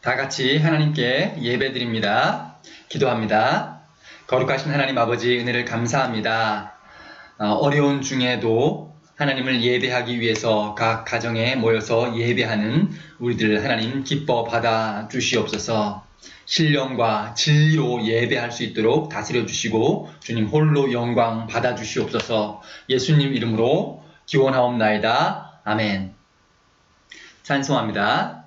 다 같이 하나님께 예배드립니다. 기도합니다. 거룩하신 하나님 아버지 은혜를 감사합니다. 어려운 중에도 하나님을 예배하기 위해서 각 가정에 모여서 예배하는 우리들 하나님 기뻐 받아 주시옵소서. 신령과 진리로 예배할 수 있도록 다스려 주시고 주님 홀로 영광 받아 주시옵소서. 예수님 이름으로 기원하옵나이다. 아멘. 찬송합니다.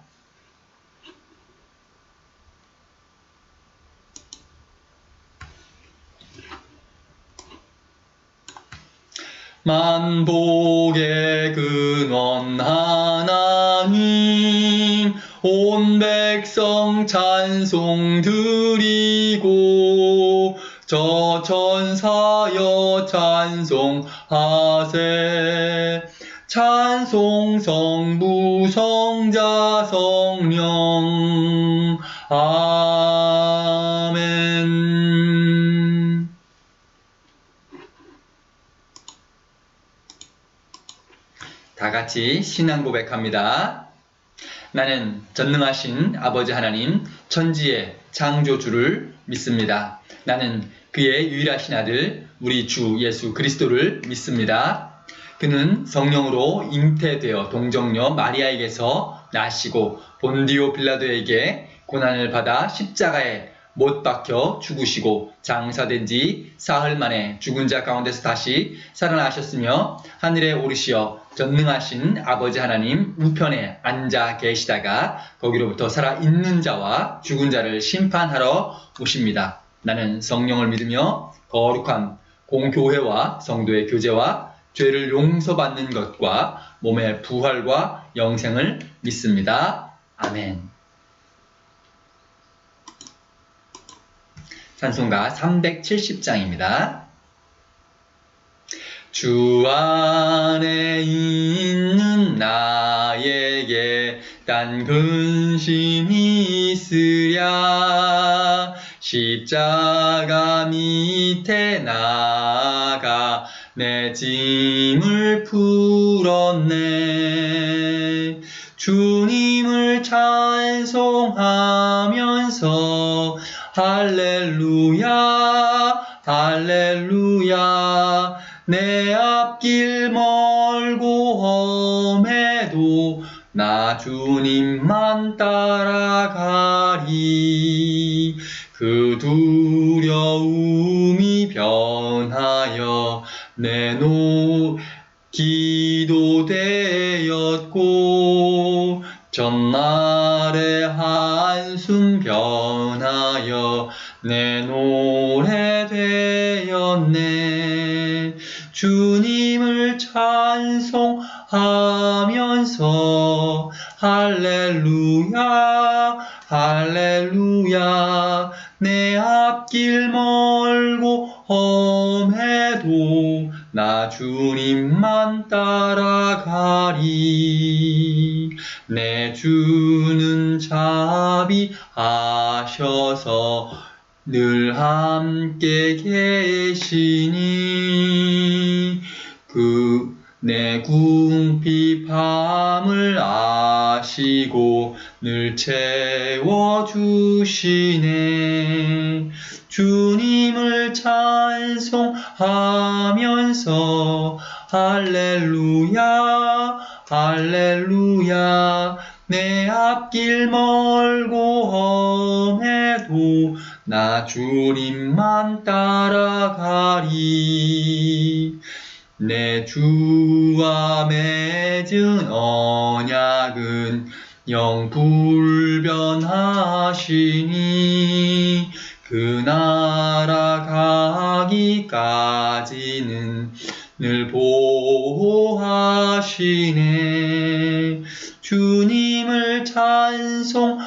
만복의 근원 하나님, 온 백성 찬송 드리고 저 천사여 찬송하세. 찬송 성부 성자 성령. 아멘. 다 같이 신앙 고백합니다. 나는 전능하신 아버지 하나님 천지의 창조주를 믿습니다. 나는 그의 유일하신 아들 우리 주 예수 그리스도를 믿습니다. 그는 성령으로 잉태되어 동정녀 마리아에게서 나시고 본디오 빌라도에게 고난을 받아 십자가에 못 박혀 죽으시고 장사된 지 사흘 만에 죽은 자 가운데서 다시 살아나셨으며 하늘에 오르시어 전능하신 아버지 하나님 우편에 앉아 계시다가 거기로부터 살아있는 자와 죽은 자를 심판하러 오십니다. 나는 성령을 믿으며 거룩한 공교회와 성도의 교제와 죄를 용서받는 것과 몸의 부활과 영생을 믿습니다. 아멘. 찬송가 370장입니다. 주 안에 있는 나에게 딴 근심이 있으랴. 십자가 밑에 나가 내 짐을 풀었네. 주님을 찬송하면서 할렐루야 할렐루야. 내 앞길 멀고 험해도 나 주님만 따라가리. 그 두려움이 변하여 내 기도 되었고 전날의 한숨 변하여 내 노래 되었네. 주님을 찬송하면서 할렐루야 할렐루야. 내 앞길 멀고 험해도 나 주님만 따라가리. 내 주는 자비하셔서 늘 함께 계시니 내 궁핍함을 아시고 늘 채워주시네. 주님을 찬송하면서 할렐루야 할렐루야. 내 앞길 멀고 험해도 나 주님만 따라가리. 내 주와 맺은 언약은 영불변하시니 그 나라 가기까지는 늘 보호하시네. 주님을 찬송하면서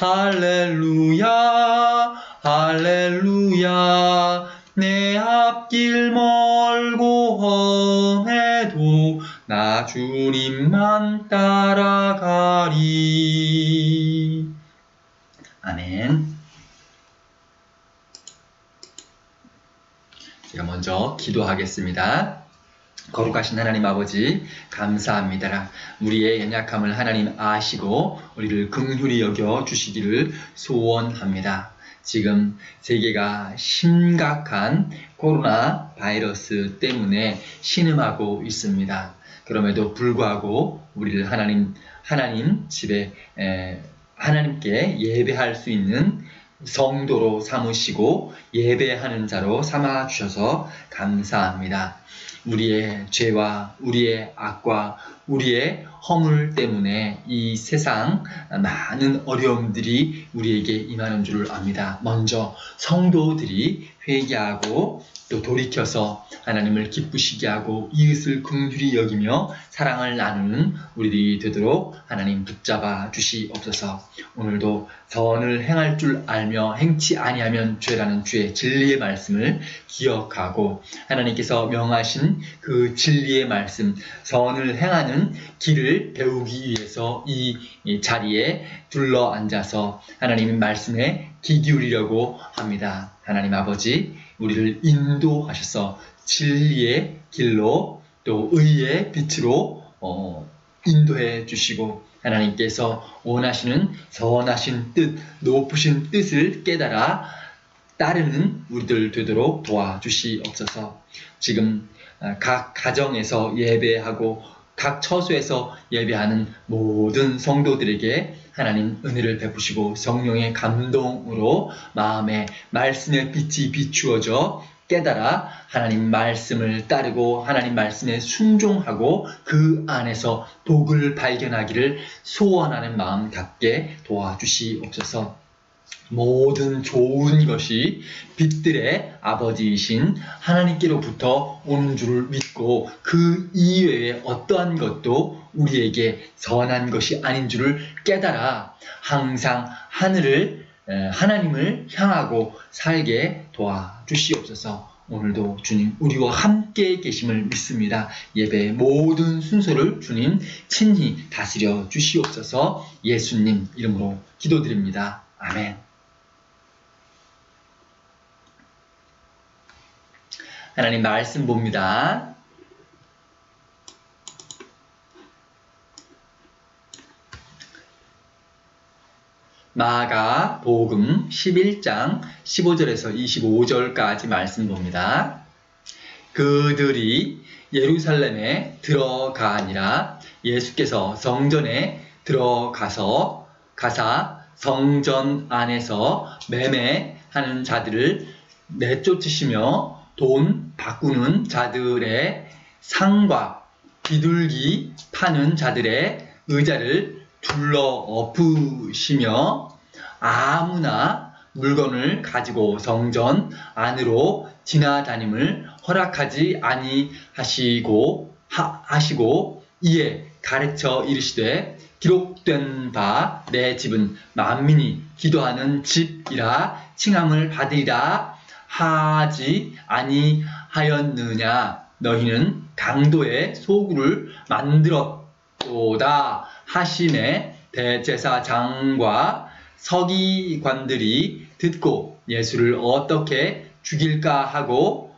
할렐루야 할렐루야. 내 앞길 멀고 험해도 나 주님만 따라가리. 아멘. 제가 먼저 기도하겠습니다. 거룩하신 하나님 아버지 감사합니다. 우리의 연약함을 하나님 아시고 우리를 긍휼히 여겨 주시기를 소원합니다. 지금 세계가 심각한 코로나 바이러스 때문에 신음하고 있습니다. 그럼에도 불구하고 우리를 하나님 집에 하나님께 예배할 수 있는 성도로 삼으시고 예배하는 자로 삼아 주셔서 감사합니다. 우리의 죄와 우리의 악과 우리의 허물 때문에 이 세상 많은 어려움들이 우리에게 임하는 줄 압니다. 먼저 성도들이 회개하고 또 돌이켜서 하나님을 기쁘시게 하고 이웃을 긍휼히 여기며 사랑을 나누는 우리들이 되도록 하나님 붙잡아 주시옵소서. 오늘도 선을 행할 줄 알며 행치 아니하면 죄라는 주의 진리의 말씀을 기억하고 하나님께서 명하신 그 진리의 말씀, 선을 행하는 길을 배우기 위해서 이 자리에 둘러 앉아서 하나님의 말씀에 귀 기울이려고 합니다. 하나님 아버지, 우리를 인도하셔서 진리의 길로 또 의의 빛으로 인도해 주시고 하나님께서 원하시는 선하신 뜻, 높으신 뜻을 깨달아 따르는 우리들 되도록 도와주시옵소서. 지금 각 가정에서 예배하고 각 처소에서 예배하는 모든 성도들에게 하나님 은혜를 베푸시고 성령의 감동으로 마음에 말씀의 빛이 비추어져 깨달아 하나님 말씀을 따르고 하나님 말씀에 순종하고 그 안에서 복을 발견하기를 소원하는 마음 갖게 도와주시옵소서. 모든 좋은 것이 빛들의 아버지이신 하나님께로부터 오는 줄을 믿고 그 이외에 어떠한 것도 우리에게 선한 것이 아닌 줄을 깨달아 항상 하나님을 향하고 살게 도와주시옵소서. 오늘도 주님 우리와 함께 계심을 믿습니다. 예배의 모든 순서를 주님 친히 다스려 주시옵소서. 예수님 이름으로 기도드립니다. 아멘. 하나님 말씀 봅니다. 마가복음 11장 15절에서 25절까지 말씀 봅니다. 그들이 예루살렘에 들어가니라. 예수께서 성전에 가사 성전 안에서 매매하는 자들을 내쫓으시며 돈 바꾸는 자들의 상과 비둘기 파는 자들의 의자를 둘러 엎으시며 아무나 물건을 가지고 성전 안으로 지나다님을 허락하지 아니하시고 이에 가르쳐 이르시되 기록된 바 내 집은 만민이 기도하는 집이라 칭함을 받으리라 하지 아니하였느냐. 너희는 강도의 소굴을 만들었도다 하심에 대제사장과 서기관들이 듣고 예수를 어떻게 죽일까 하고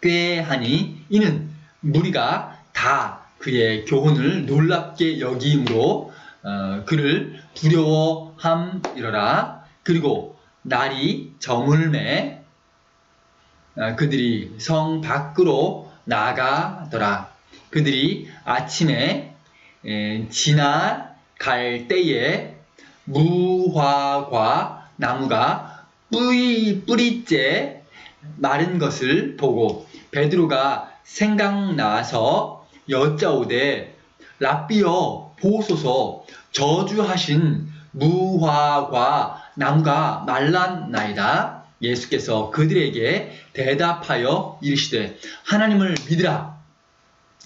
꾀하니 이는 무리가 다 그의 교훈을 놀랍게 여김으로 그를 두려워함이러라. 그리고 날이 저물매 그들이 성 밖으로 나가더라. 그들이 아침에 지나갈 때에 무화과 나무가 뿌리째 마른 것을 보고 베드로가 생각나서 여짜오되 랍비여 보소서 저주하신 무화과 나무가 말랐나이다. 예수께서 그들에게 대답하여 이르시되 하나님을 믿으라.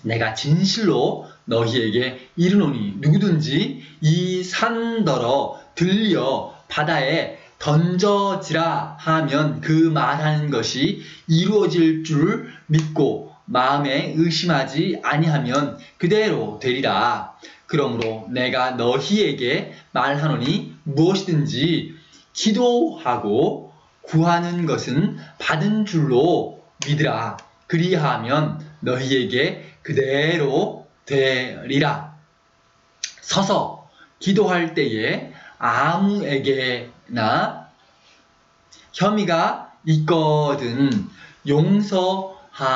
내가 진실로 너희에게 이르노니 누구든지 이 산더러 들려 바다에 던져지라 하면 그 말하는 것이 이루어질 줄 믿고 마음에 의심하지 아니하면 그대로 되리라. 그러므로 내가 너희에게 말하노니 무엇이든지 기도하고 구하는 것은 받은 줄로 믿으라. 그리하면 너희에게 그대로 되리라. 서서 기도할 때에 아무에게나 혐의가 있거든 용서하라.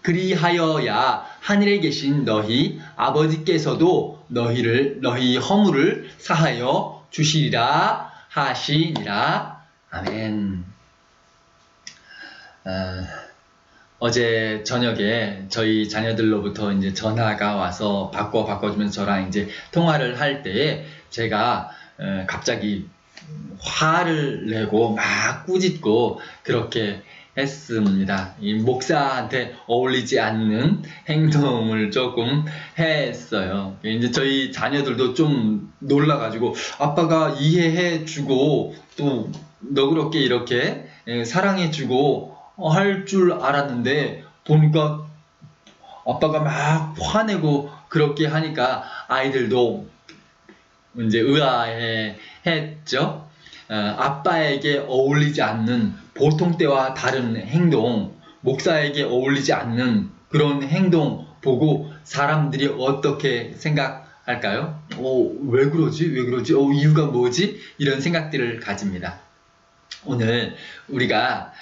그리하여야 하늘에 계신 너희 아버지께서도 너희 허물을 사하여 주시리라 하시니라. 아멘. 어제 저녁에 저희 자녀들로부터 이제 전화가 와서 바꿔주면서 저랑 이제 통화를 할 때에 제가 갑자기 화를 내고 막 꾸짖고 그렇게 했습니다. 이 목사한테 어울리지 않는 행동을 조금 했어요. 이제 저희 자녀들도 좀 놀라가지고 아빠가 이해해주고 또 너그럽게 이렇게 사랑해주고 할 줄 알았는데 보니까 아빠가 막 화내고 그렇게 하니까 아이들도 이제 의아해했죠. 아빠에게 어울리지 않는 보통 때와 다른 행동, 목사에게 어울리지 않는 그런 행동 보고 사람들이 어떻게 생각할까요? 왜 그러지? 이유가 뭐지? 이런 생각들을 가집니다. 오늘 우리가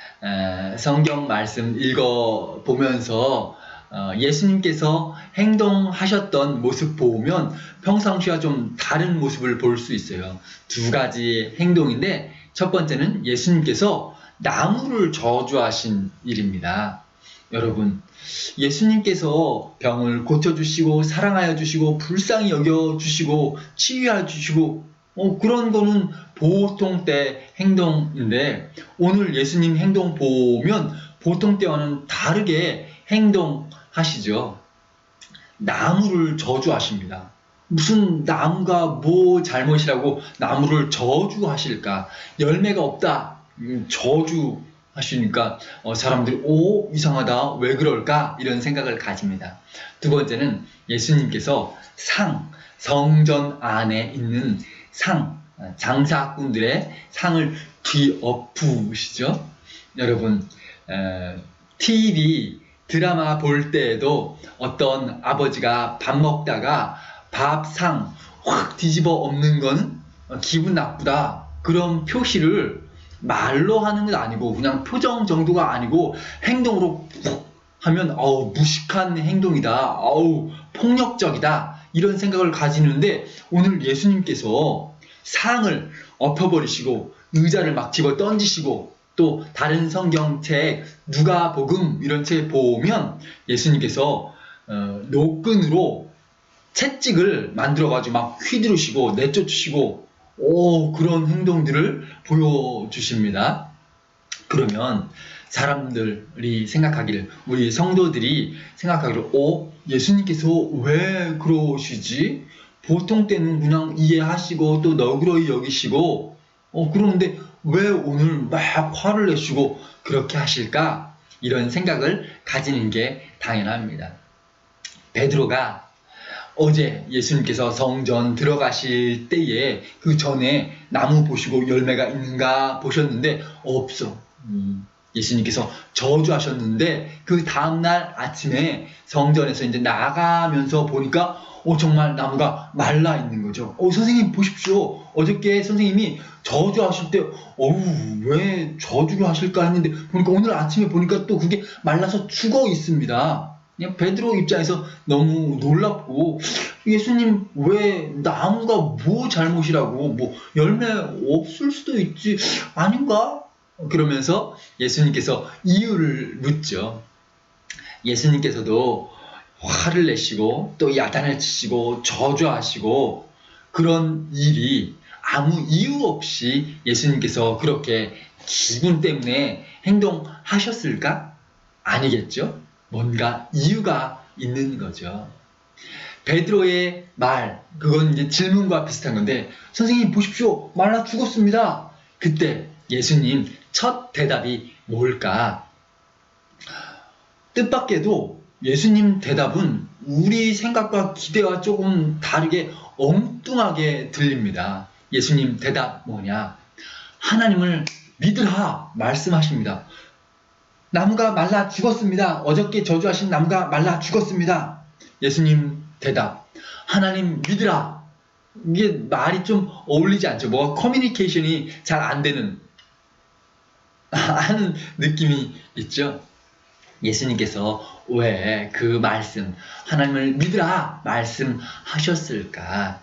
성경 말씀 읽어보면서 예수님께서 행동하셨던 모습 보면 평상시와 좀 다른 모습을 볼 수 있어요. 두 가지 행동인데 첫 번째는 예수님께서 나무를 저주하신 일입니다. 여러분, 예수님께서 병을 고쳐주시고 사랑하여 주시고 불쌍히 여겨주시고 치유해 주시고 그런 거는 보통 때 행동인데 오늘 예수님 행동 보면 보통 때와는 다르게 행동하시죠. 나무를 저주하십니다. 무슨 나무가 뭐 잘못이라고 나무를 저주하실까? 열매가 없다. 저주하시니까 사람들이 이상하다. 왜 그럴까? 이런 생각을 가집니다. 두 번째는 예수님께서 성전 안에 있는 장사꾼들의 상을 뒤엎으시죠. 여러분, TV 드라마 볼 때에도 어떤 아버지가 밥 먹다가 밥상 확 뒤집어 엎는 건 기분 나쁘다. 그런 표시를 말로 하는 건 아니고 그냥 표정 정도가 아니고 행동으로 하면 무식한 행동이다. 폭력적이다. 이런 생각을 가지는데 오늘 예수님께서 상을 엎어버리시고 의자를 막 집어 던지시고 또 다른 성경책 누가복음 이런 책 보면 예수님께서 노끈으로 채찍을 만들어가지고 막 휘두르시고 내쫓으시고 그런 행동들을 보여주십니다. 그러면 사람들이 생각하기를 우리 성도들이 생각하기를 예수님께서 왜 그러시지? 보통 때는 그냥 이해하시고 또 너그러이 여기시고 그런데 왜 오늘 막 화를 내시고 그렇게 하실까? 이런 생각을 가지는 게 당연합니다. 베드로가 어제 예수님께서 성전 들어가실 때에 그 전에 나무 보시고 열매가 있는가 보셨는데 없어. 예수님께서 저주하셨는데 그 다음날 아침에 성전에서 이제 나가면서 보니까 정말 나무가 말라 있는 거죠. 선생님 보십시오. 어저께 선생님이 저주하실 때 왜 저주를 하실까 했는데 보니까 오늘 아침에 보니까 또 그게 말라서 죽어 있습니다. 그냥 베드로 입장에서 너무 놀랍고 예수님 왜 나무가 뭐 잘못이라고 열매 없을 수도 있지 아닌가? 그러면서 예수님께서 이유를 묻죠. 예수님께서도 화를 내시고 또 야단을 치시고 저주하시고 그런 일이 아무 이유 없이 예수님께서 그렇게 기분 때문에 행동하셨을까? 아니겠죠? 뭔가 이유가 있는 거죠. 베드로의 말, 그건 이제 질문과 비슷한 건데 선생님 보십시오. 말라 죽었습니다. 그때 예수님 첫 대답이 뭘까? 뜻밖에도 예수님 대답은 우리 생각과 기대와 조금 다르게 엉뚱하게 들립니다. 예수님 대답 뭐냐? 하나님을 믿으라 말씀하십니다. 나무가 말라 죽었습니다. 어저께 저주하신 나무가 말라 죽었습니다. 예수님 대답. 하나님 믿으라. 이게 말이 좀 어울리지 않죠. 뭐 커뮤니케이션이 잘 안 되는 하는 느낌이 있죠. 예수님께서 왜 그 말씀, 하나님을 믿으라 말씀하셨을까?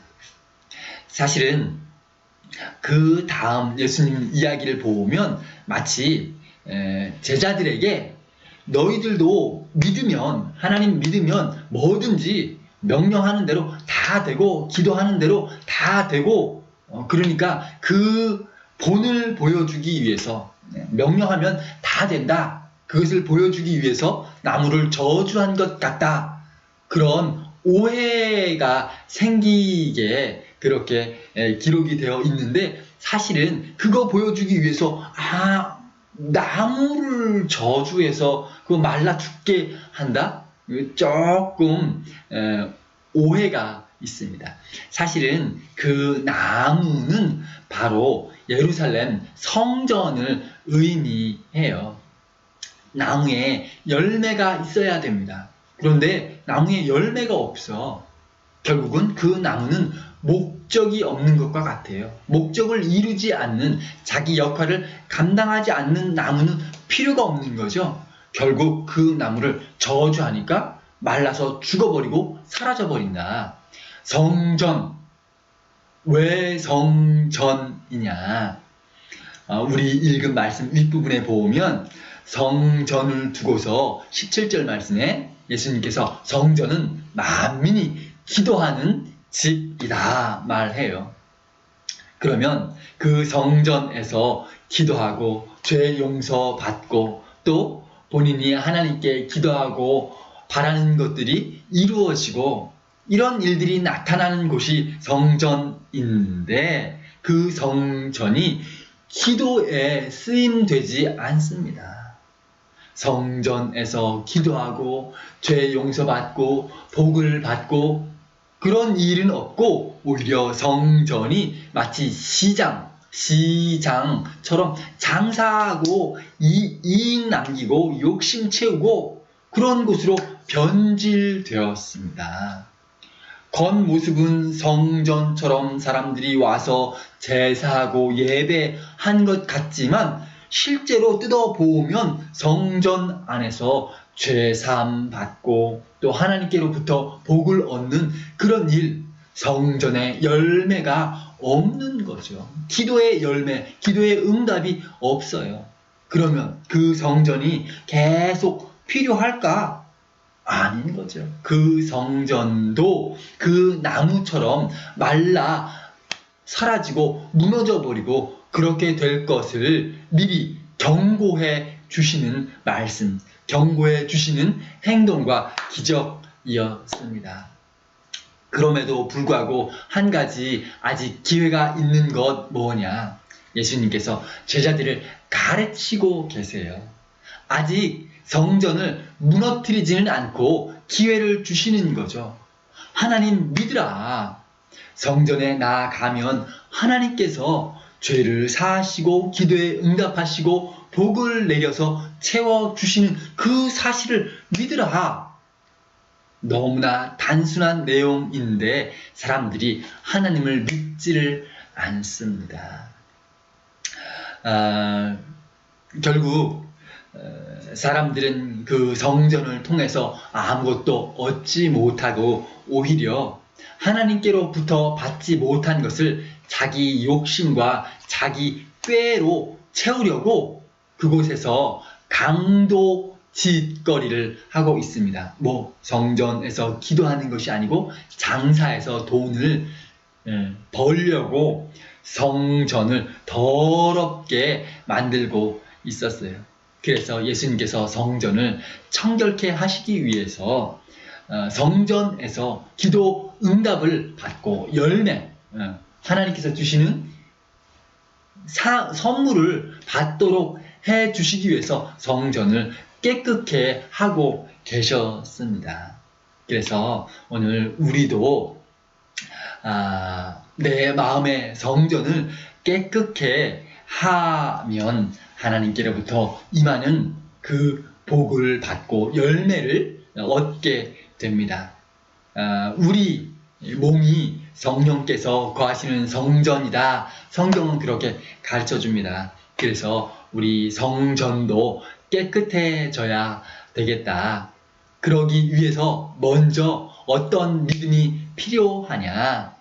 사실은 그 다음 예수님 이야기를 보면 마치 제자들에게 너희들도 믿으면, 하나님 믿으면 뭐든지 명령하는 대로 다 되고 기도하는 대로 다 되고, 그러니까 그 본을 보여주기 위해서, 명령하면 다 된다, 그것을 보여주기 위해서 나무를 저주한 것 같다, 그런 오해가 생기게 그렇게 기록이 되어 있는데, 사실은 그거 보여주기 위해서 나무를 저주해서 그거 말라 죽게 한다? 조금 오해가 있습니다. 사실은 그 나무는 바로 예루살렘 성전을 의미해요. 나무에 열매가 있어야 됩니다. 그런데 나무에 열매가 없어. 결국은 그 나무는 목적이 없는 것과 같아요. 목적을 이루지 않는, 자기 역할을 감당하지 않는 나무는 필요가 없는 거죠. 결국 그 나무를 저주하니까 말라서 죽어버리고 사라져버린다. 성전, 왜 성전이냐? 우리 읽은 말씀 윗부분에 보면 성전을 두고서 17절 말씀에 예수님께서 성전은 만민이 기도하는 집이다 말해요. 그러면 그 성전에서 기도하고 죄 용서 받고 또 본인이 하나님께 기도하고 바라는 것들이 이루어지고 이런 일들이 나타나는 곳이 성전인데, 그 성전이 기도에 쓰임되지 않습니다. 성전에서 기도하고 죄 용서받고 복을 받고 그런 일은 없고, 오히려 성전이 마치 시장처럼 장사하고 이익 남기고 욕심 채우고 그런 곳으로 변질되었습니다. 겉모습은 성전처럼 사람들이 와서 제사하고 예배한 것 같지만 실제로 뜯어보면 성전 안에서 죄사함 받고 또 하나님께로부터 복을 얻는 그런 일, 성전의 열매가 없는 거죠. 기도의 열매, 기도의 응답이 없어요. 그러면 그 성전이 계속 필요할까? 아닌 거죠. 그 성전도 그 나무처럼 말라 사라지고 무너져 버리고 그렇게 될 것을 미리 경고해 주시는 말씀, 경고해 주시는 행동과 기적이었습니다. 그럼에도 불구하고 한 가지 아직 기회가 있는 것 뭐냐? 예수님께서 제자들을 가르치고 계세요. 아직 성전을 무너뜨리지는 않고 기회를 주시는 거죠. 하나님 믿으라. 성전에 나아가면 하나님께서 죄를 사하시고 기도에 응답하시고 복을 내려서 채워주시는 그 사실을 믿으라. 너무나 단순한 내용인데 사람들이 하나님을 믿지를 않습니다. 결국 사람들은 그 성전을 통해서 아무것도 얻지 못하고 오히려 하나님께로부터 받지 못한 것을 자기 욕심과 자기 꾀로 채우려고 그곳에서 강도짓거리를 하고 있습니다. 성전에서 기도하는 것이 아니고 장사해서 돈을 벌려고 성전을 더럽게 만들고 있었어요. 그래서 예수님께서 성전을 청결케 하시기 위해서 성전에서 기도 응답을 받고 열매, 하나님께서 주시는 선물을 받도록 해 주시기 위해서 성전을 깨끗게 하고 계셨습니다. 그래서 오늘 우리도 내 마음의 성전을 깨끗게 하면 하나님께로부터 임하는 그 복을 받고 열매를 얻게 됩니다. 우리 몸이 성령께서 거하시는 성전이다. 성경은 그렇게 가르쳐 줍니다. 그래서 우리 성전도 깨끗해져야 되겠다. 그러기 위해서 먼저 어떤 믿음이 필요하냐?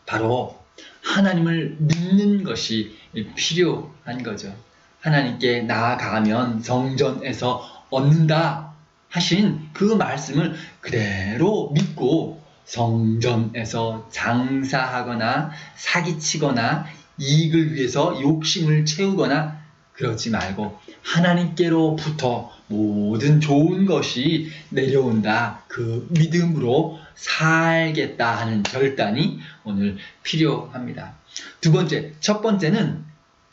바로 하나님을 믿는 것이 필요한 거죠. 하나님께 나아가면 성전에서 얻는다 하신 그 말씀을 그대로 믿고 성전에서 장사하거나 사기치거나 이익을 위해서 욕심을 채우거나 그러지 말고 하나님께로부터 모든 좋은 것이 내려온다. 그 믿음으로 살겠다 하는 결단이 오늘 필요합니다. 첫 번째는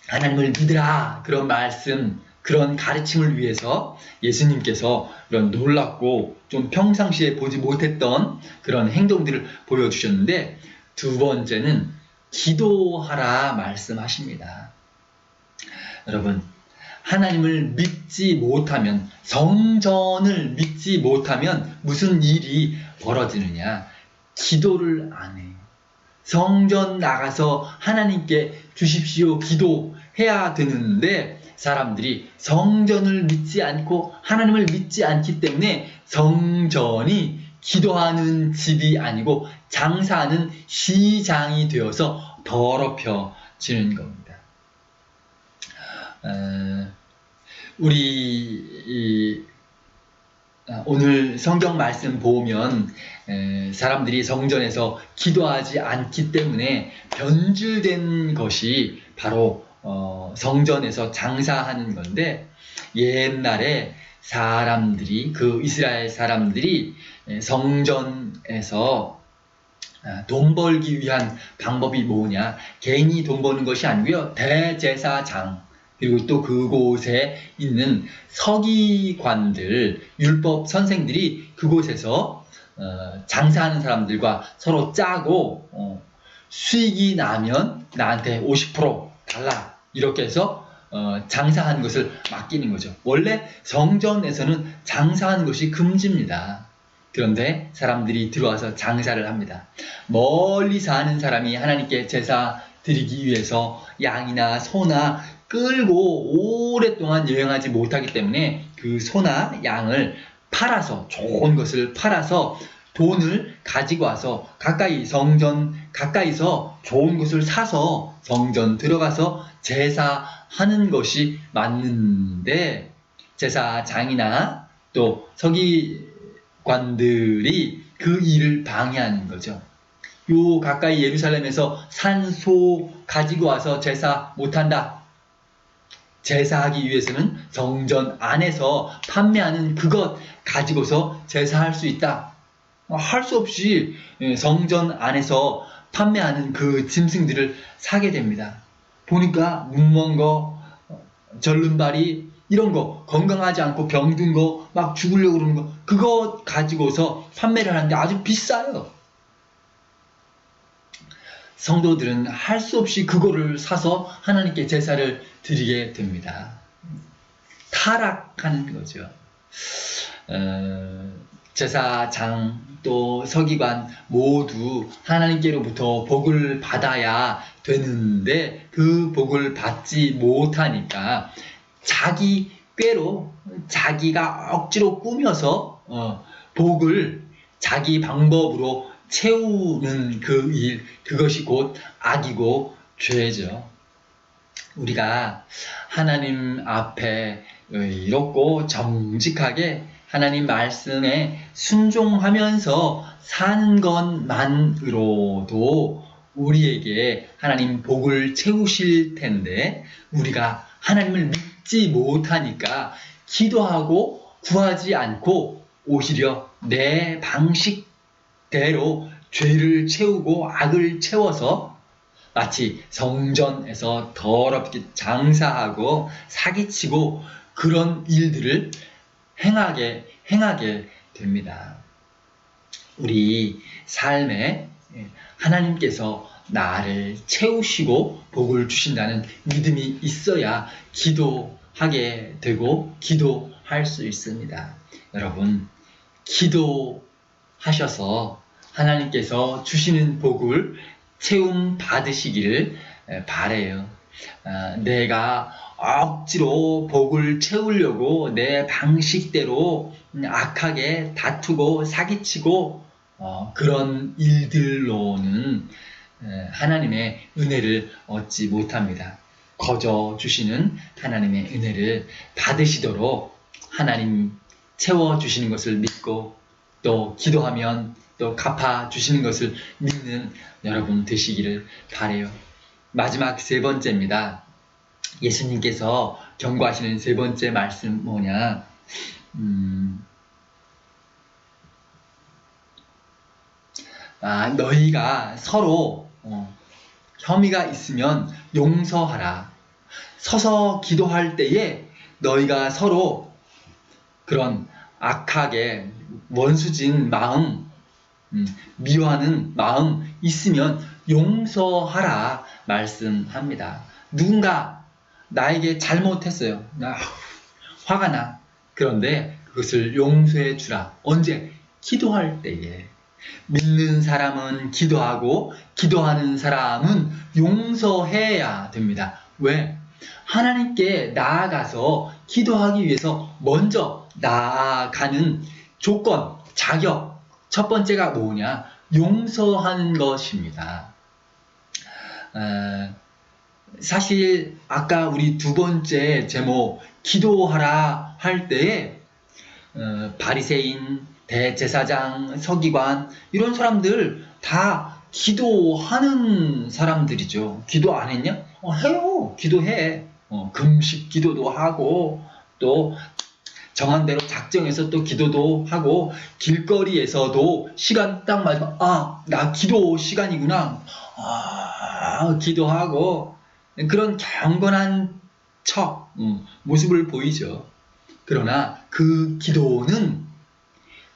하나님을 믿으라. 그런 말씀, 그런 가르침을 위해서 예수님께서 이런 놀랍고 좀 평상시에 보지 못했던 그런 행동들을 보여주셨는데, 두 번째는 기도하라 말씀하십니다. 여러분, 하나님을 믿지 못하면, 성전을 믿지 못하면 무슨 일이 벌어지느냐? 기도를 안 해요. 성전 나가서 하나님께 주십시오 기도해야 되는데 사람들이 성전을 믿지 않고 하나님을 믿지 않기 때문에 성전이 기도하는 집이 아니고 장사하는 시장이 되어서 더럽혀지는 겁니다. 오늘 성경 말씀 보면 사람들이 성전에서 기도하지 않기 때문에 변질된 것이 바로 성전에서 장사하는 건데, 옛날에 사람들이, 그 이스라엘 사람들이 성전에서 돈 벌기 위한 방법이 뭐냐? 괜히 돈 버는 것이 아니고요. 대제사장, 그리고 또 그곳에 있는 서기관들, 율법 선생들이 그곳에서 장사하는 사람들과 서로 짜고 수익이 나면 나한테 50% 달라, 이렇게 해서 장사하는 것을 맡기는 거죠. 원래 성전에서는 장사하는 것이 금지입니다. 그런데 사람들이 들어와서 장사를 합니다. 멀리 사는 사람이 하나님께 제사 드리기 위해서 양이나 소나 끌고 오랫동안 여행하지 못하기 때문에 그 소나 양을 팔아서, 좋은 것을 팔아서 돈을 가지고 와서 가까이, 성전 가까이서 좋은 것을 사서 성전 들어가서 제사하는 것이 맞는데, 제사장이나 또 서기관들이 그 일을 방해하는 거죠. 요 가까이 예루살렘에서 산 소 가지고 와서 제사 못한다. 제사하기 위해서는 성전 안에서 판매하는 그것 가지고서 제사할 수 있다. 할 수 없이 성전 안에서 판매하는 그 짐승들을 사게 됩니다. 보니까 눈먼 거, 절름발이, 이런 거, 건강하지 않고 병든 거, 막 죽으려고 그러는 거, 그거 가지고서 판매를 하는데 아주 비싸요. 성도들은 할 수 없이 그거를 사서 하나님께 제사를 드리게 됩니다. 타락하는 거죠. 제사장 또 서기관 모두 하나님께로부터 복을 받아야 되는데 그 복을 받지 못하니까 자기 꾀로, 자기가 억지로 꾸며서 복을 자기 방법으로 채우는 그 일, 그것이 곧 악이고 죄죠. 우리가 하나님 앞에 의롭고 정직하게 하나님 말씀에 순종하면서 사는 것만으로도 우리에게 하나님 복을 채우실 텐데, 우리가 하나님을 믿지 못하니까 기도하고 구하지 않고 오히려 내 방식대로 죄를 채우고 악을 채워서 마치 성전에서 더럽게 장사하고 사기치고 그런 일들을 행하게 됩니다. 우리 삶에 하나님께서 나를 채우시고 복을 주신다는 믿음이 있어야 기도 하게 되고 기도할 수 있습니다. 여러분, 기도하셔서 하나님께서 주시는 복을 채움 받으시기를 바라요. 내가 억지로 복을 채우려고 내 방식대로 악하게 다투고 사기치고 그런 일들로는 하나님의 은혜를 얻지 못합니다. 거저 주시는 하나님의 은혜를 받으시도록 하나님 채워주시는 것을 믿고 또 기도하면 또 갚아주시는 것을 믿는 여러분 되시기를 바라요. 마지막 세 번째입니다. 예수님께서 경고하시는 세 번째 말씀 뭐냐? 너희가 서로 혐의가 있으면 용서하라. 서서 기도할 때에 너희가 서로 그런 악하게 원수진 마음, 미워하는 마음 있으면 용서하라 말씀합니다. 누군가 나에게 잘못했어요. 화가 나. 그런데 그것을 용서해 주라. 언제? 기도할 때에. 믿는 사람은 기도하고 기도하는 사람은 용서해야 됩니다. 왜? 하나님께 나아가서 기도하기 위해서 먼저 나아가는 조건, 자격, 첫 번째가 뭐냐? 용서하는 것입니다. 사실 아까 우리 두 번째 제목 기도하라 할 때에 바리새인, 대제사장, 서기관 이런 사람들 다 기도하는 사람들이죠. 기도 안 했냐? 해요. 기도해. 금식 기도도 하고 또 정한 대로 작정해서 또 기도도 하고 길거리에서도 시간 딱 맞으면 나 기도 시간이구나. 기도하고 그런 경건한 모습을 보이죠. 그러나 그 기도는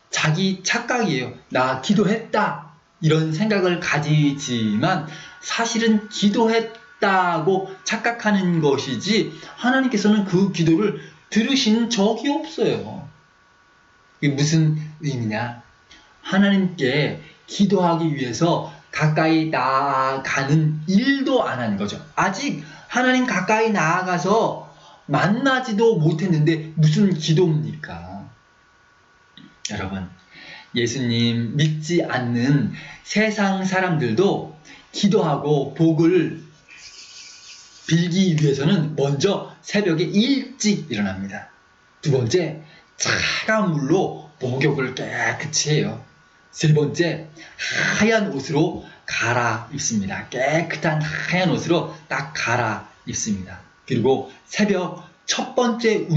자기 착각이에요. 나 기도했다. 이런 생각을 가지지만 사실은 기도했다고 착각하는 것이지 하나님께서는 그 기도를 들으신 적이 없어요. 이게 무슨 의미냐? 하나님께 기도하기 위해서 가까이 나아가는 일도 안 하는 거죠. 아직 하나님 가까이 나아가서 만나지도 못했는데 무슨 기도입니까? 여러분, 예수님 믿지 않는 세상 사람들도 기도하고 복을 빌기 위해서는 먼저 새벽에 일찍 일어납니다. 두 번째, 차가운 물로 목욕을 깨끗이 해요. 세 번째, 하얀 옷으로 갈아입습니다. 깨끗한 하얀 옷으로 딱 갈아입습니다. 그리고 새벽 첫 번째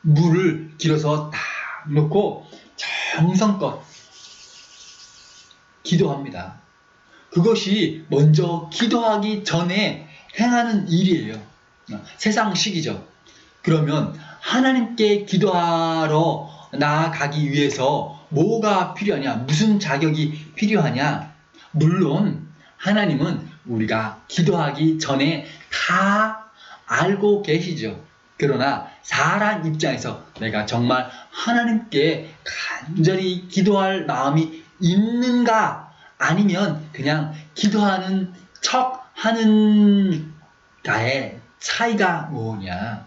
물을 길어서 딱 놓고 정성껏 기도합니다. 그것이 먼저 기도하기 전에 행하는 일이에요. 세상식이죠. 그러면 하나님께 기도하러 나아가기 위해서 뭐가 필요하냐? 무슨 자격이 필요하냐? 물론 하나님은 우리가 기도하기 전에 다 알고 계시죠. 그러나 사람 입장에서 내가 정말 하나님께 간절히 기도할 마음이 있는가? 아니면 그냥 기도하는 척 하는 가의 차이가 뭐냐?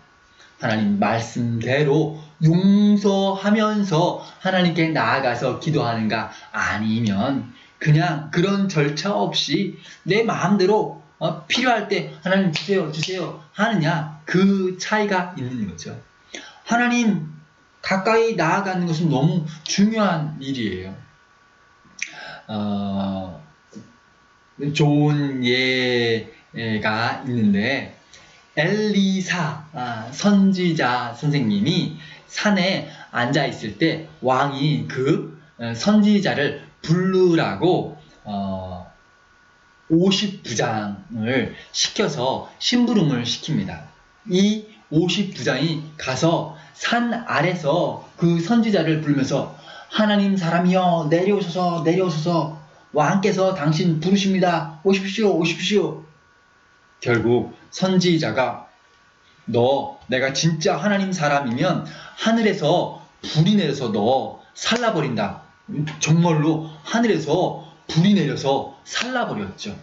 하나님 말씀대로 용서하면서 하나님께 나아가서 기도하는가? 아니면 그냥 그런 절차 없이 내 마음대로 필요할 때 하나님 주세요 하느냐? 그 차이가 있는 거죠. 하나님 가까이 나아가는 것은 너무 중요한 일이에요. 좋은 예가 있는데 엘리사 선지자 선생님이 산에 앉아 있을 때 왕이 그 선지자를 부르라고 50부장을 시켜서 심부름을 시킵니다. 이 50부장이 가서 산 아래서 그 선지자를 부르면서 하나님 사람이여 내려오소서 왕께서 당신 부르십니다. 오십시오. 결국 선지자가 내가 진짜 하나님 사람이면 하늘에서 불이 내려서 너 살라버린다. 정말로 하늘에서 불이 내려서 살라버렸죠.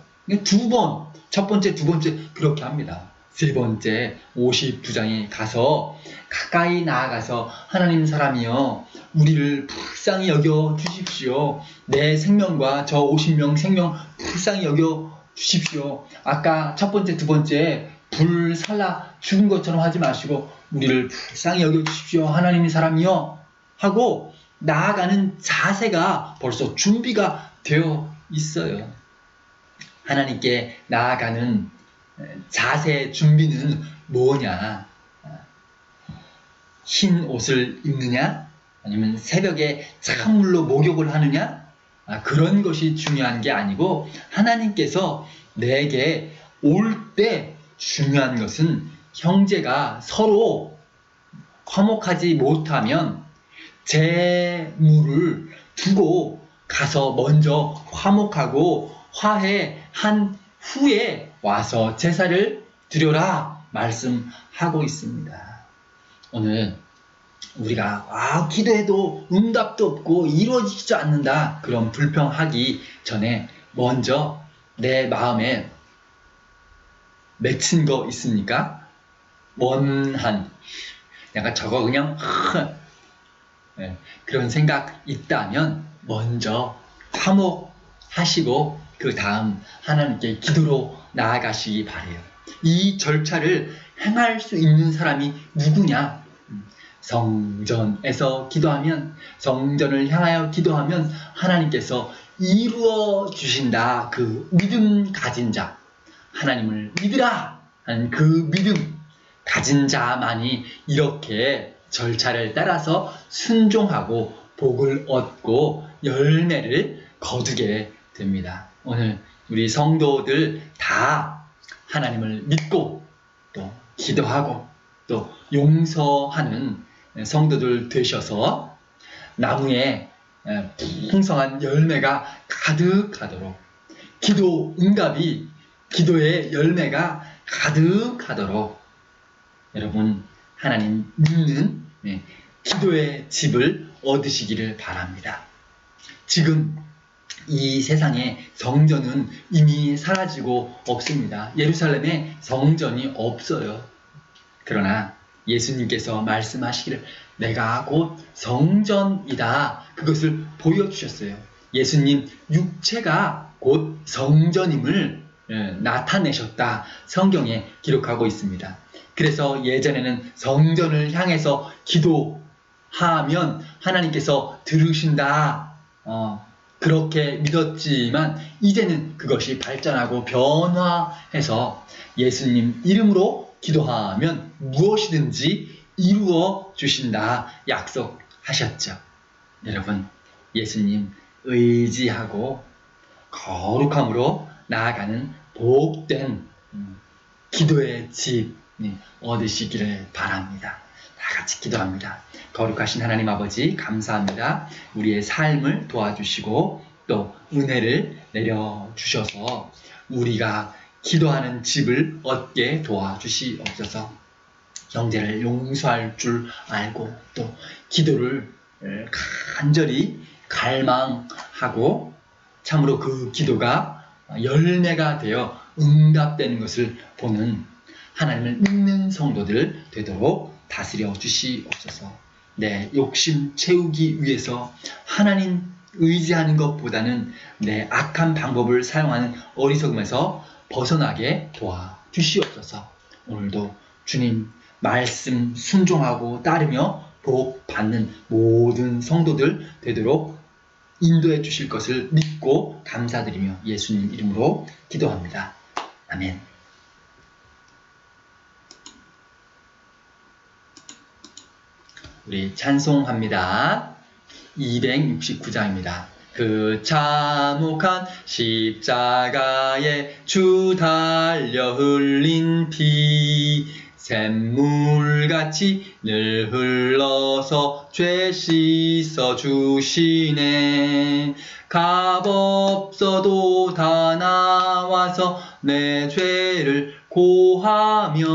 두 번, 첫 번째, 두 번째 그렇게 합니다. 세 번째 52장에 가서 가까이 나아가서 하나님 사람이여 우리를 불쌍히 여겨 주십시오. 내 생명과 저 50명 생명 불쌍히 여겨 주십시오. 아까 첫 번째, 두 번째 불 살라 죽은 것처럼 하지 마시고 우리를 불쌍히 여겨 주십시오. 하나님 사람이여 하고 나아가는 자세가 벌써 준비가 되어 있어요. 하나님께 나아가는 자세 준비는 뭐냐? 흰 옷을 입느냐? 아니면 새벽에 찬물로 목욕을 하느냐? 그런 것이 중요한 게 아니고 하나님께서 내게 올 때 중요한 것은 형제가 서로 화목하지 못하면 재물을 두고 가서 먼저 화목하고 화해한 후에 와서 제사를 드려라 말씀하고 있습니다. 오늘 우리가 기도해도 응답도 없고 이루어지지 않는다 그런 불평하기 전에 먼저 내 마음에 맺힌 거 있습니까? 원한 내가 저거 그냥 그런 생각 있다면 먼저 화목하시고 그 다음 하나님께 기도로 나아가시기 바래요. 이 절차를 행할 수 있는 사람이 누구냐? 성전에서 기도하면 성전을 향하여 기도하면 하나님께서 이루어 주신다. 그 믿음 가진 자 하나님을 믿으라 하는 그 믿음 가진 자만이 이렇게 절차를 따라서 순종하고 복을 얻고 열매를 거두게 됩니다. 오늘 우리 성도들 다 하나님을 믿고 또 기도하고 또 용서하는 성도들 되셔서 나무에 풍성한 열매가 가득하도록 기도 응답이 기도의 열매가 가득하도록 여러분 하나님 믿는 기도의 집을 얻으시기를 바랍니다. 지금 이 세상에 성전은 이미 사라지고 없습니다. 예루살렘에 성전이 없어요. 그러나 예수님께서 말씀하시기를 내가 곧 성전이다. 그것을 보여주셨어요. 예수님 육체가 곧 성전임을 나타내셨다. 성경에 기록하고 있습니다. 그래서 예전에는 성전을 향해서 기도하면 하나님께서 들으신다. 그렇게 믿었지만 이제는 그것이 발전하고 변화해서 예수님 이름으로 기도하면 무엇이든지 이루어 주신다 약속하셨죠. 여러분 예수님 의지하고 거룩함으로 나아가는 복된 기도의 집 얻으시기를 바랍니다. 다 같이 기도합니다. 거룩하신 하나님 아버지 감사합니다. 우리의 삶을 도와주시고 또 은혜를 내려주셔서 우리가 기도하는 집을 얻게 도와주시옵소서. 형제를 용서할 줄 알고 또 기도를 간절히 갈망하고 참으로 그 기도가 열매가 되어 응답되는 것을 보는 하나님을 믿는 성도들 되도록 다스려 주시옵소서. 내 욕심 채우기 위해서 하나님 의지하는 것보다는 내 악한 방법을 사용하는 어리석음에서 벗어나게 도와주시옵소서. 오늘도 주님 말씀 순종하고 따르며 복 받는 모든 성도들 되도록 인도해 주실 것을 믿고 감사드리며 예수님 이름으로 기도합니다. 아멘. 우리 찬송합니다. 269장입니다. 그 참혹한 십자가에 주 달려 흘린 피 샘물같이 늘 흘러서 죄 씻어 주시네. 값없어도 다 나와서 내 죄를 고하면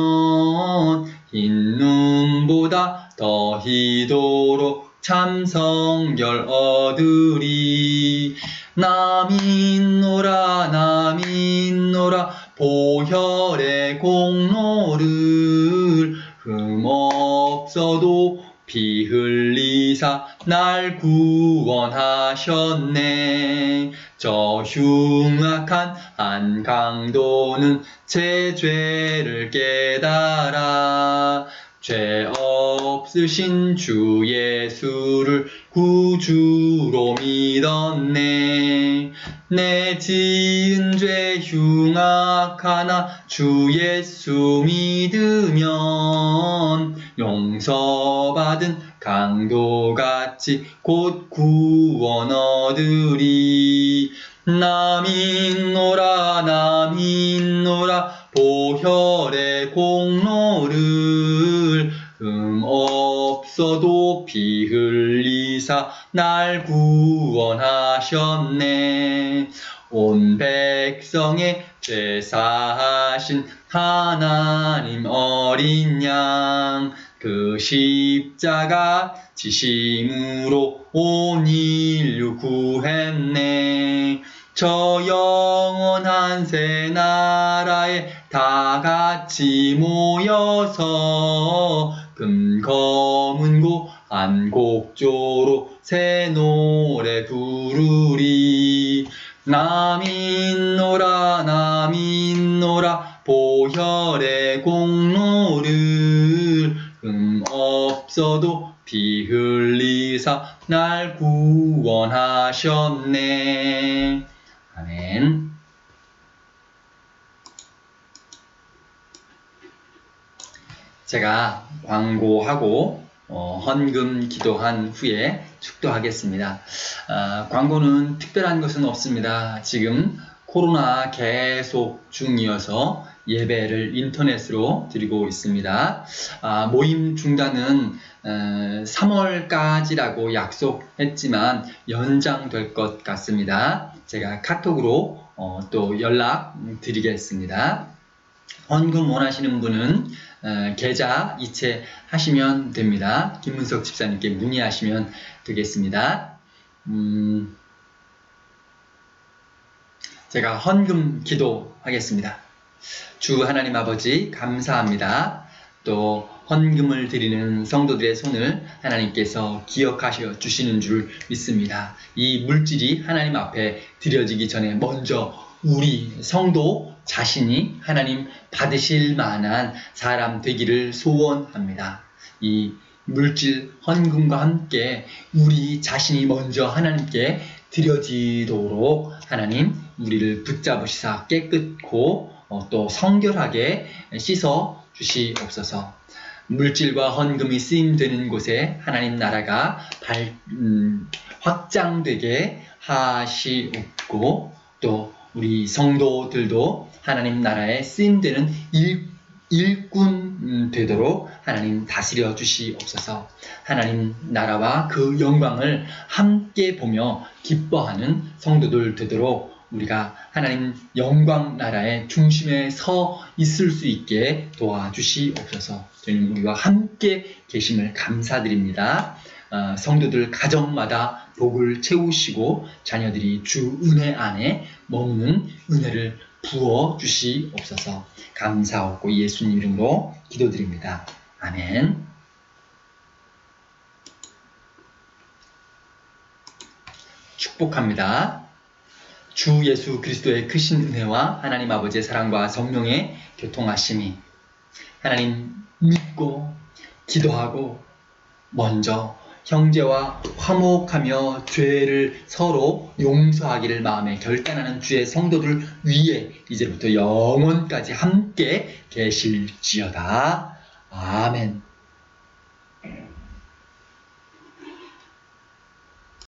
흰 눈보다 더 희도록 참 성결 얻으리. 남인노라 보혈의 공로를 흠없어도 피 흘리사 날 구원하셨네. 저 흉악한 한 강도는 제 죄를 깨달아 죄 없으신 주 예수를 구주로 믿었네. 내 지은 죄 흉악하나 주 예수 믿으면 용서받은 강도같이 곧 구원 얻으리. 남인노라 보혈의 공로를 없어도 피 흘리사 날 구원하셨네. 온 백성의 죄 사하신 하나님 어린 양, 그 십자가 지심으로 온 인류 구했네. 저 영원한 새 나라에 다 같이 모여서 금검은 고 한 곡조로 새 노래 부르리. 남인노라 보혈의 공로를 없어도 피 흘리사 날 구원하셨네. 아멘. 제가 광고하고 헌금 기도한 후에 축도하겠습니다. 광고는 특별한 것은 없습니다. 지금 코로나 계속 중이어서 예배를 인터넷으로 드리고 있습니다. 모임 중단은 3월까지라고 약속했지만 연장될 것 같습니다. 제가 카톡으로 또 연락 드리겠습니다. 헌금 원하시는 분은 계좌 이체하시면 됩니다. 김문석 집사님께 문의하시면 되겠습니다. 제가 헌금 기도하겠습니다. 주 하나님 아버지 감사합니다. 또 헌금을 드리는 성도들의 손을 하나님께서 기억하셔 주시는 줄 믿습니다. 이 물질이 하나님 앞에 드려지기 전에 먼저 우리 성도 자신이 하나님 받으실 만한 사람 되기를 소원합니다. 이 물질 헌금과 함께 우리 자신이 먼저 하나님께 드려지도록 하나님 우리를 붙잡으시사 깨끗고 또 성결하게 씻어 주시옵소서. 물질과 헌금이 쓰임되는 곳에 하나님 나라가 확장되게 하시옵고 또 우리 성도들도 하나님 나라에 쓰임되는 일꾼 되도록 하나님 다스려 주시옵소서. 하나님 나라와 그 영광을 함께 보며 기뻐하는 성도들 되도록 우리가 하나님 영광 나라의 중심에 서 있을 수 있게 도와주시옵소서. 주님 우리와 함께 계심을 감사드립니다. 성도들 가정마다 복을 채우시고 자녀들이 주 은혜 안에 머무는 은혜를 부어 주시옵소서. 감사하고 예수님 이름으로 기도드립니다. 아멘. 축복합니다. 주 예수 그리스도의 크신 은혜와 하나님 아버지의 사랑과 성령의 교통하심이 하나님 믿고 기도하고 먼저 형제와 화목하며 죄를 서로 용서하기를 마음에 결단하는 주의 성도들 위에 이제부터 영원까지 함께 계실지어다. 아멘.